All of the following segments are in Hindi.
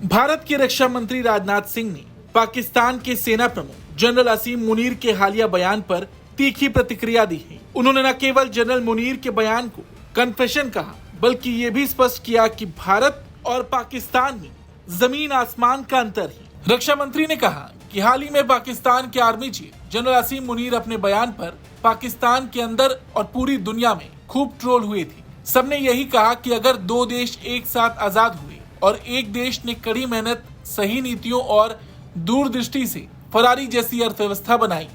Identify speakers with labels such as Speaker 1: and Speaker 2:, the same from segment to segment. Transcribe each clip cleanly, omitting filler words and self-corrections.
Speaker 1: भारत के रक्षा मंत्री राजनाथ सिंह ने पाकिस्तान के सेना प्रमुख जनरल असीम मुनीर के हालिया बयान पर तीखी प्रतिक्रिया दी है। उन्होंने न केवल जनरल मुनीर के बयान को कन्फेशन कहा, बल्कि ये भी स्पष्ट किया कि भारत और पाकिस्तान में जमीन आसमान का अंतर है। रक्षा मंत्री ने कहा कि हाल ही में पाकिस्तान के आर्मी चीफ जनरल असीम मुनीर अपने बयान पर पाकिस्तान के अंदर और पूरी दुनिया में खूब ट्रोल हुए थे। सबने यही कहा कि अगर दो देश एक साथ आजाद हुए और एक देश ने कड़ी मेहनत, सही नीतियों और दूरदृष्टि से फरारी जैसी अर्थव्यवस्था बनाई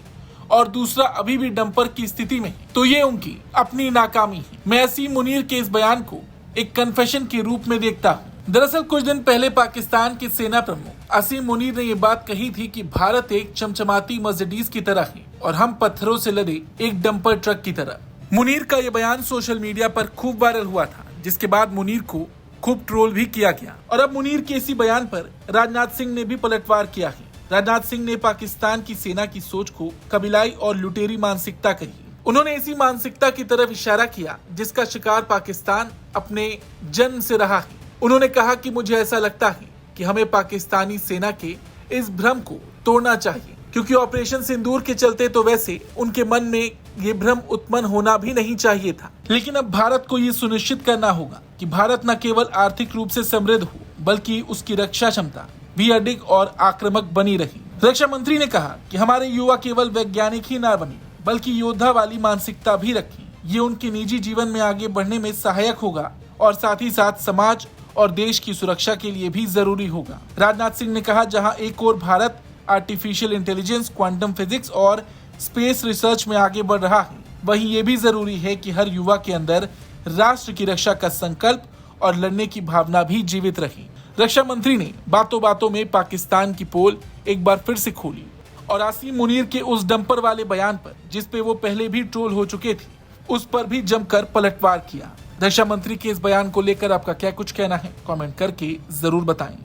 Speaker 1: और दूसरा अभी भी डंपर की स्थिति में है, तो ये उनकी अपनी नाकामी है। मैं असीम मुनीर के इस बयान को एक कन्फेशन के रूप में देखता हूँ। दरअसल कुछ दिन पहले पाकिस्तान के सेना प्रमुख असीम मुनीर ने ये बात कही थी कि भारत एक चमचमाती मर्सिडीज की तरह है और हम पत्थरों से लदे एक डंपर ट्रक की तरह। मुनीर का ये बयान सोशल मीडिया पर खूब वायरल हुआ था, जिसके बाद मुनीर को खूब ट्रोल भी किया गया। और अब मुनीर के इसी बयान पर राजनाथ सिंह ने भी पलटवार किया है। राजनाथ सिंह ने पाकिस्तान की सेना की सोच को कबीलाई और लुटेरी मानसिकता कही। उन्होंने इसी मानसिकता की तरफ इशारा किया जिसका शिकार पाकिस्तान अपने जन्म से रहा है। उन्होंने कहा कि मुझे ऐसा लगता है कि हमें पाकिस्तानी सेना के इस भ्रम को तोड़ना चाहिए, क्योंकि ऑपरेशन सिंदूर के चलते तो वैसे उनके मन में ये भ्रम उत्पन्न होना भी नहीं चाहिए था। लेकिन अब भारत को ये सुनिश्चित करना होगा कि भारत न केवल आर्थिक रूप से समृद्ध हो, बल्कि उसकी रक्षा क्षमता भी अडिग और आक्रामक बनी रही। रक्षा मंत्री ने कहा कि हमारे युवा केवल वैज्ञानिक ही न बने, बल्कि योद्धा वाली मानसिकता भी रखें। ये उनके निजी जीवन में आगे बढ़ने में सहायक होगा और साथ ही साथ समाज और देश की सुरक्षा के लिए भी जरूरी होगा। राजनाथ सिंह ने कहा, जहां एक ओर Bharat artificial intelligence, quantum physics और स्पेस रिसर्च में आगे बढ़ रहा है, वहीं ये भी जरूरी है कि हर युवा के अंदर राष्ट्र की रक्षा का संकल्प और लड़ने की भावना भी जीवित रहे। रक्षा मंत्री ने बातों बातों में पाकिस्तान की पोल एक बार फिर से खोली और असीम मुनीर के उस डंपर वाले बयान पर, जिस पे वो पहले भी ट्रोल हो चुके थे, उस पर भी जमकर पलटवार किया। रक्षा मंत्री के इस बयान को लेकर आपका क्या कुछ कहना है, कमेंट करके जरूर बताएं।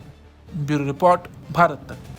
Speaker 1: ब्यूरो रिपोर्ट, भारत तक।